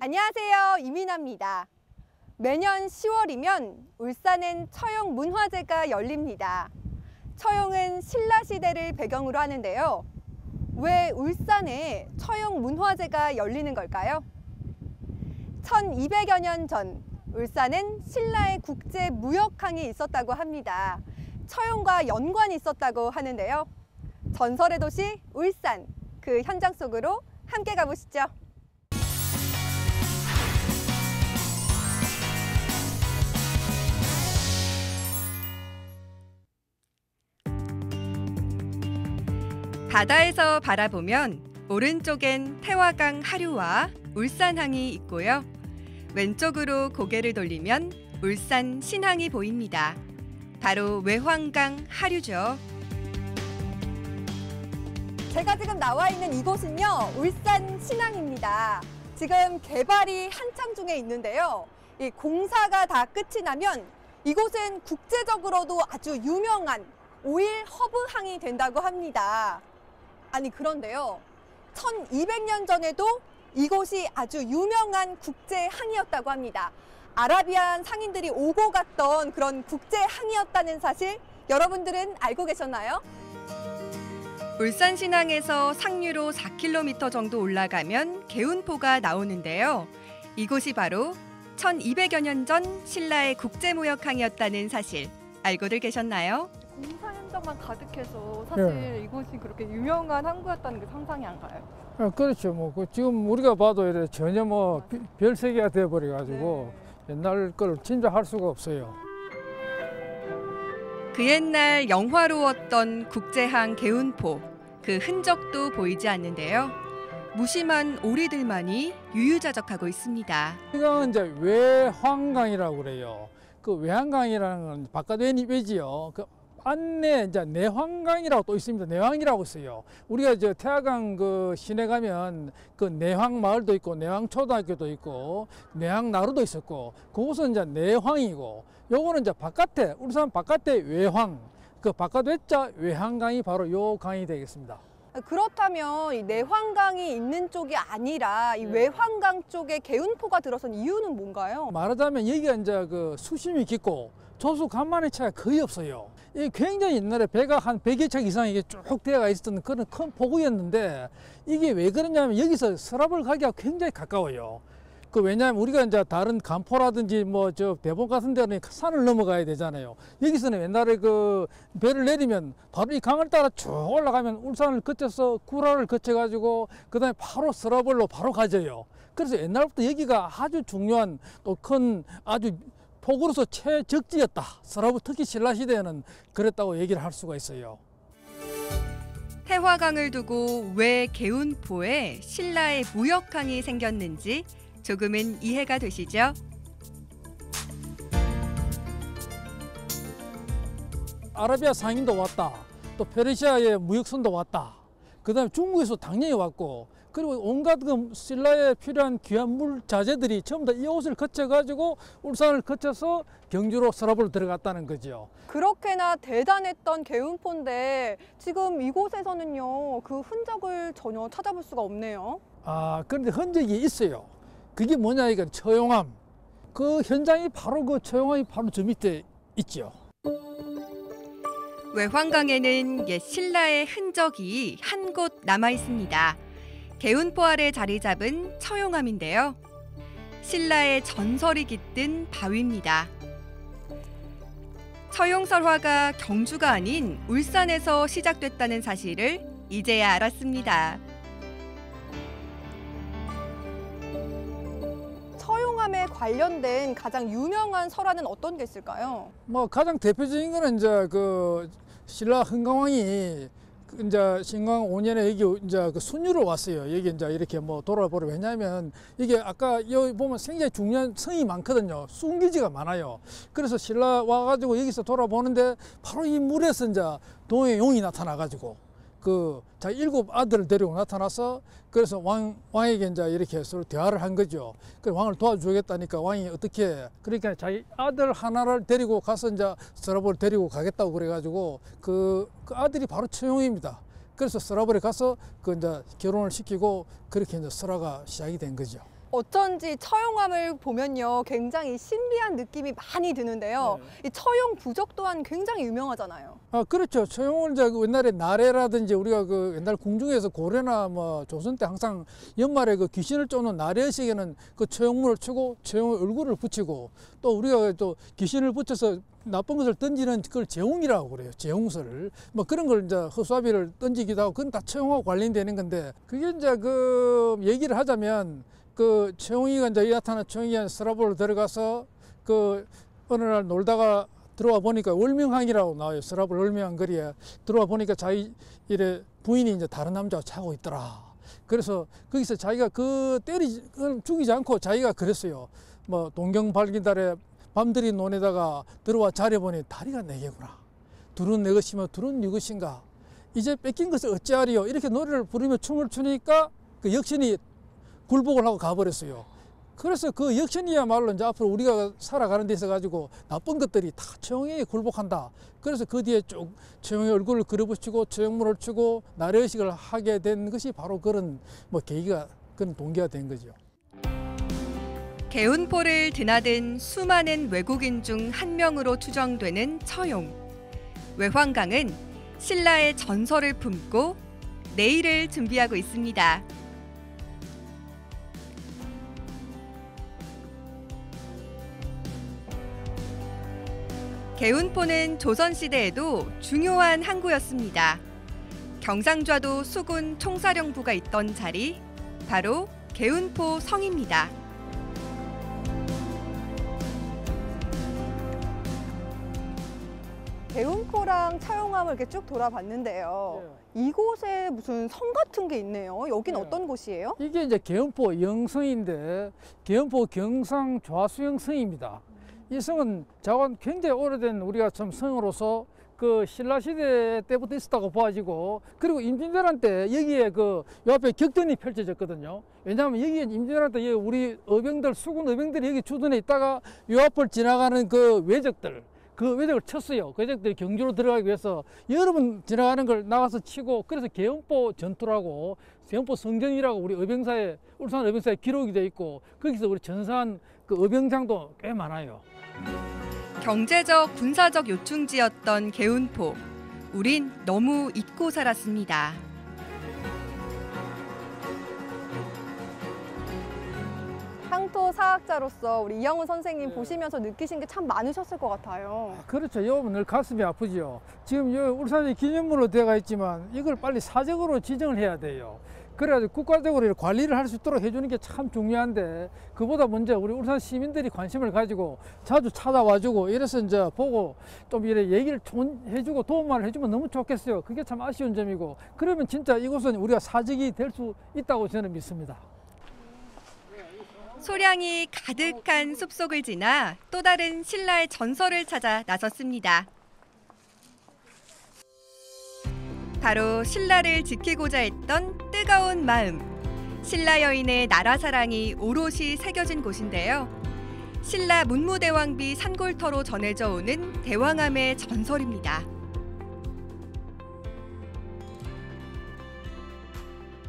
안녕하세요, 이민아입니다. 매년 10월이면 울산엔 처용 문화제가 열립니다. 처용은 신라시대를 배경으로 하는데요. 왜 울산에 처용 문화제가 열리는 걸까요? 1200여 년 전 울산엔 신라의 국제 무역항이 있었다고 합니다. 처용과 연관이 있었다고 하는데요. 전설의 도시 울산, 그 현장 속으로 함께 가보시죠. 바다에서 바라보면 오른쪽엔 태화강 하류와 울산항이 있고요. 왼쪽으로 고개를 돌리면 울산 신항이 보입니다. 바로 외환강 하류죠. 제가 지금 나와 있는 이곳은요, 울산 신항입니다. 지금 개발이 한창 중에 있는데요. 이 공사가 다 끝이 나면 이곳은 국제적으로도 아주 유명한 오일 허브항이 된다고 합니다. 아니 그런데요, 1200년 전에도 이곳이 아주 유명한 국제항이었다고 합니다. 아라비안 상인들이 오고 갔던 그런 국제항이었다는 사실 여러분들은 알고 계셨나요? 울산신항에서 상류로 4km 정도 올라가면 개운포가 나오는데요. 이곳이 바로 1200여 년 전 신라의 국제무역항이었다는 사실 알고들 계셨나요? 공사 현장만 가득해서 사실 이곳이 그렇게 유명한 항구였다는 게 상상이 안 가요. 그렇죠. 지금 우리가 봐도 이래 전혀 별세계가 되어버려가지고 옛날 걸 진짜 할 수가 없어요. 그 옛날 영화로웠던 국제항 개운포, 그 흔적도 보이지 않는데요. 무심한 오리들만이 유유자적하고 있습니다. 이건 이제 외환강이라고 그래요. 그 외환강이라는 건 바깥 외지요. 그 안내 이제 내환강이라고 또 있습니다. 내환이라고 있어요. 우리가 저 태화강 그 시내 가면 그 내환 마을도 있고 내환 초등학교도 있고 내환 나루도 있었고 그곳은 이제 내환이고 요거는 이제 바깥에 울산 바깥에 외환, 그 바깥 외자 외환강이 바로 요 강이 되겠습니다. 그렇다면 이 내환강이 있는 쪽이 아니라 이 외환강 쪽에 개운포가 들어선 이유는 뭔가요? 말하자면 여기가 이제 그 수심이 깊고 조수 간만의 차가 거의 없어요. 이 굉장히 옛날에 배가 한 100여 척 이상 이게 쭉 되어가 있었던 그런 큰 포구였는데 이게 왜 그러냐면 여기서 서랍을 가기가 굉장히 가까워요. 왜냐하면 우리가 이제 다른 간포라든지 저 대봉 같은 데는 산을 넘어가야 되잖아요. 여기서는 옛날에 그 배를 내리면 바로 이 강을 따라 쭉 올라가면 울산을 거쳐서 구라를 거쳐가지고 그 다음에 바로 서라벌로 바로 가져요. 그래서 옛날부터 여기가 아주 중요한 또 큰 아주 폭우로서 최적지였다. 서라벌 특히 신라시대에는 그랬다고 얘기를 할 수가 있어요. 태화강을 두고 왜 개운포에 신라의 무역항이 생겼는지 조금은 이해가 되시죠? 아라비아 상인도 왔다. 또 페르시아의 무역선도 왔다. 그 다음에 중국에서 당연히 왔고 그리고 온갖 그 신라에 필요한 귀한 물자재들이 전부 다 이곳을 거쳐가지고 울산을 거쳐서 경주로 서랍으로 들어갔다는 거죠. 그렇게나 대단했던 개운포인데 지금 이곳에서는요, 그 흔적을 전혀 찾아볼 수가 없네요. 그런데 흔적이 있어요. 그게 뭐냐, 이건 처용함. 그 현장이 바로 그 처용함이 바로 저 밑에 있죠. 외환강에는 옛 신라의 흔적이 한 곳 남아 있습니다. 개운포 아래 자리 잡은 처용함인데요. 신라의 전설이 깃든 바위입니다. 처용설화가 경주가 아닌 울산에서 시작됐다는 사실을 이제야 알았습니다. 처용함에 관련된 가장 유명한 설화는 어떤 게 있을까요? 가장 대표적인 거는 이제 그 신라 흥강왕이 이제 신광 5년에 여기 이제 그 순유로 왔어요. 여기 이제 이렇게 돌아보려. 왜냐하면 이게 아까 여기 보면 굉장히 중요한 성이 많거든요. 순기지가 많아요. 그래서 신라 와가지고 여기서 돌아보는데 바로 이 물에서 이제 동해 용이 나타나가지고 자기 7 아들을 데리고 나타나서 그래서 왕에게 이제 이렇게 서로 대화를 한 거죠. 그래서 왕을 도와주겠다니까 왕이 어떻게, 그러니까 자기 아들 하나를 데리고 가서 이제 서라벌을 데리고 가겠다고 그래가지고 그 아들이 바로 처용입니다. 그래서 서라벌에 가서 이제 결혼을 시키고 그렇게 이제 설화가 시작이 된 거죠. 어쩐지 처용함을 보면요, 굉장히 신비한 느낌이 많이 드는데요. 이 처용 부적 또한 굉장히 유명하잖아요. 아, 그렇죠. 처용을 이제 그 옛날에 나래라든지 우리가 그 옛날 궁중에서 고려나 뭐 조선 때 항상 연말에 그 귀신을 쫓는 나래의식에는 그 처용물을 치고 처용의 얼굴을 붙이고 또 우리가 또 귀신을 붙여서 나쁜 것을 던지는 그걸 재웅이라고 그래요. 재웅설. 뭐 그런 걸 이제 허수아비를 던지기도 하고 그건 다 처용하고 관련되는 건데 그게 이제 그 얘기를 하자면 그 처용이가 이제 나타난 처용이가 서라보로 들어가서 그 어느 날 놀다가 들어와 보니까 월명항이라고 나와요. 서라볼 월명항 거리에 들어와 보니까 자기 이래 부인이 이제 다른 남자와 자고 있더라. 그래서 거기서 자기가 그 죽이지 않고 자기가 그랬어요. 뭐 동경 발기달에 밤들이 논에다가 들어와 자려 보니 다리가 네 개구나. 둘은 내 것이며 둘은 네 것인가. 이제 뺏긴 것을 어찌하리요. 이렇게 노래를 부르며 춤을 추니까 그 역신이 굴복을 하고 가버렸어요. 그래서 그 역신이야말로 이제 앞으로 우리가 살아가는 데 있어 가지고 나쁜 것들이 다 처용에 굴복한다. 그래서 그 뒤에 쭉 처용의 얼굴을 그려붙이고 처용물을 치고 나래의식을 하게 된 것이 바로 그런 뭐 계기가 그런 동기가 된 거죠. 개운포를 드나든 수많은 외국인 중 한 명으로 추정되는 처용. 외환강은 신라의 전설을 품고 내일을 준비하고 있습니다. 개운포는 조선시대에도 중요한 항구였습니다. 경상좌도 수군 총사령부가 있던 자리, 바로 개운포 성입니다. 개운포랑 처용함을 이렇게 쭉 돌아봤는데요. 이곳에 무슨 성 같은 게 있네요. 여긴 어떤 곳이에요? 이게 이제 개운포 영성인데 개운포 경상 좌수영 성입니다. 이 성은 자관 굉장히 오래된 우리가 참 성으로서 그 신라시대 때부터 있었다고 보아지고 그리고 임진왜란 때 여기에 그 요 앞에 격전이 펼쳐졌거든요. 왜냐하면 여기에 임진왜란 때 우리 의병들 수군 의병들이 여기 주둔해 있다가 요 앞을 지나가는 그 외적들 그 외적을 쳤어요. 그 외적들이 경주로 들어가기 위해서 여러 번 지나가는 걸 나가서 치고 그래서 개운포 전투라고 개운포 성전이라고 우리 의병사에 울산 의병사에 기록이 돼 있고 거기서 우리 전사한 그 의병장도 꽤 많아요. 경제적, 군사적 요충지였던 개운포. 우린 너무 잊고 살았습니다. 향토 사학자로서 우리 이영훈 선생님 보시면서 느끼신 게 참 많으셨을 것 같아요. 그렇죠. 이 부분 늘 가슴이 아프죠. 지금 여기 울산이 기념물로 되어 있지만 이걸 빨리 사적으로 지정을 해야 돼요. 그래가지고 국가적으로 관리를 할 수 있도록 해주는 게 참 중요한데 그보다 먼저 우리 울산 시민들이 관심을 가지고 자주 찾아와주고 이래서 이제 보고 좀 이래 얘기를 해주고 도움을 해주면 너무 좋겠어요. 그게 참 아쉬운 점이고 그러면 진짜 이곳은 우리가 사직이 될 수 있다고 저는 믿습니다. 소량이 가득한 숲속을 지나 또 다른 신라의 전설을 찾아 나섰습니다. 바로 신라를 지키고자 했던 뜨거운 마음. 신라 여인의 나라 사랑이 오롯이 새겨진 곳인데요. 신라 문무대왕비 산골터로 전해져 오는 대왕암의 전설입니다.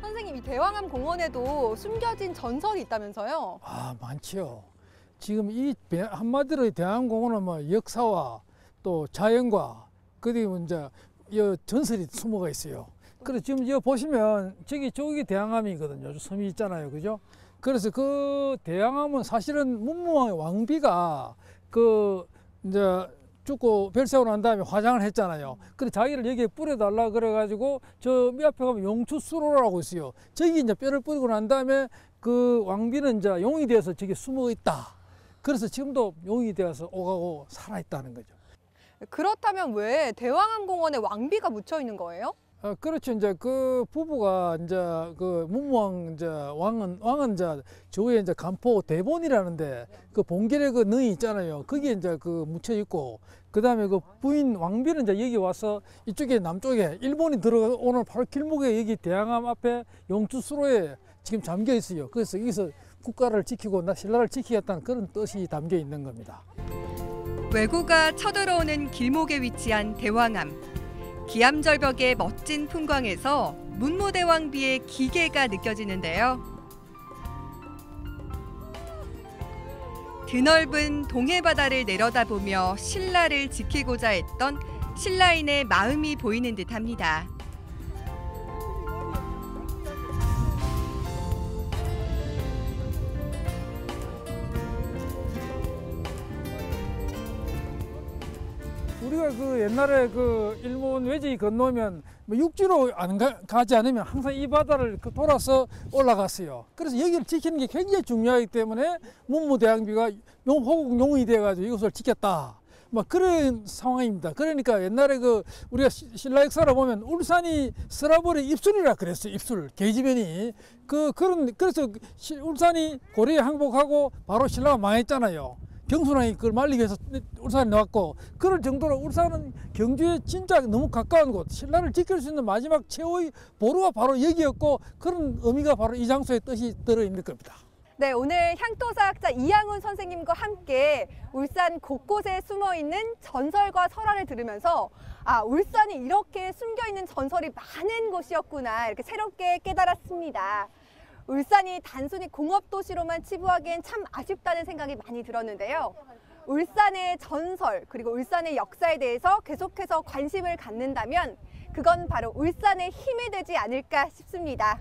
선생님, 이 대왕암 공원에도 숨겨진 전설이 있다면서요? 아, 많지요. 지금 이 한마디로 대왕암 공원은 뭐 역사와 또 자연과 그리고 이제 이 전설이 숨어가 있어요. 그래서 지금 여기 보시면 저기 대왕암이거든요. 섬이 있잖아요, 그죠? 그래서 그 대왕암은 사실은 문무왕의 왕비가 그 이제 죽고 별세하고 난 다음에 화장을 했잖아요. 그래 자기를 여기에 뿌려달라 그래가지고 저 앞에 가면 용추수로라고 있어요. 저기 이제 뼈를 뿌리고 난 다음에 그 왕비는 이제 용이 되어서 저기 숨어 있다. 그래서 지금도 용이 되어서 오가고 살아 있다는 거죠. 그렇다면 왜 대왕암 공원에 왕비가 묻혀 있는 거예요? 그렇죠. 이제 그 부부가 이제 그 문무왕 이제 왕은 이제 저에 이제 간포 대본이라는데 그 봉길의 그 능이 있잖아요. 거기에 이제 그 묻혀 있고 그 다음에 그 부인 왕비는 이제 여기 와서 이쪽에 남쪽에 일본이 들어오는 바로 길목에 여기 대왕암 앞에 용추수로에 지금 잠겨 있어요. 그래서 여기서 국가를 지키고 신라를 지키겠다는 그런 뜻이 담겨 있는 겁니다. 왜구가 쳐들어오는 길목에 위치한 대왕암. 기암절벽의 멋진 풍광에서 문무대왕비의 기계가 느껴지는데요. 드넓은 동해 바다를 내려다보며 신라를 지키고자 했던 신라인의 마음이 보이는 듯합니다. 우리가 그 옛날에 그 일본 외지 건너면 뭐 육지로 안 가지 않으면 항상 이 바다를 돌아서 올라갔어요. 그래서 여기를 지키는 게 굉장히 중요하기 때문에 문무대항비가 호국 용이 돼가지고 이것을 지켰다. 뭐 그런 상황입니다. 그러니까 옛날에 그 우리가 신라 역사를 보면 울산이 서라벌의 입술이라 그랬어요. 입술 계지면이 그래서 울산이 고려에 항복하고 바로 신라가 망했잖아요. 경순왕이 그걸 말리기 위해서 울산에 나왔고, 그럴 정도로 울산은 경주에 진짜 너무 가까운 곳, 신라를 지킬 수 있는 마지막 최후의 보루가 바로 여기였고, 그런 의미가 바로 이 장소에 뜻이 들어있는 겁니다. 네, 오늘 향토사학자 이양훈 선생님과 함께 울산 곳곳에 숨어있는 전설과 설화를 들으면서 울산이 이렇게 숨겨있는 전설이 많은 곳이었구나 이렇게 새롭게 깨달았습니다. 울산이 단순히 공업도시로만 치부하기엔 참 아쉽다는 생각이 많이 들었는데요. 울산의 전설 그리고 울산의 역사에 대해서 계속해서 관심을 갖는다면 그건 바로 울산의 힘이 되지 않을까 싶습니다.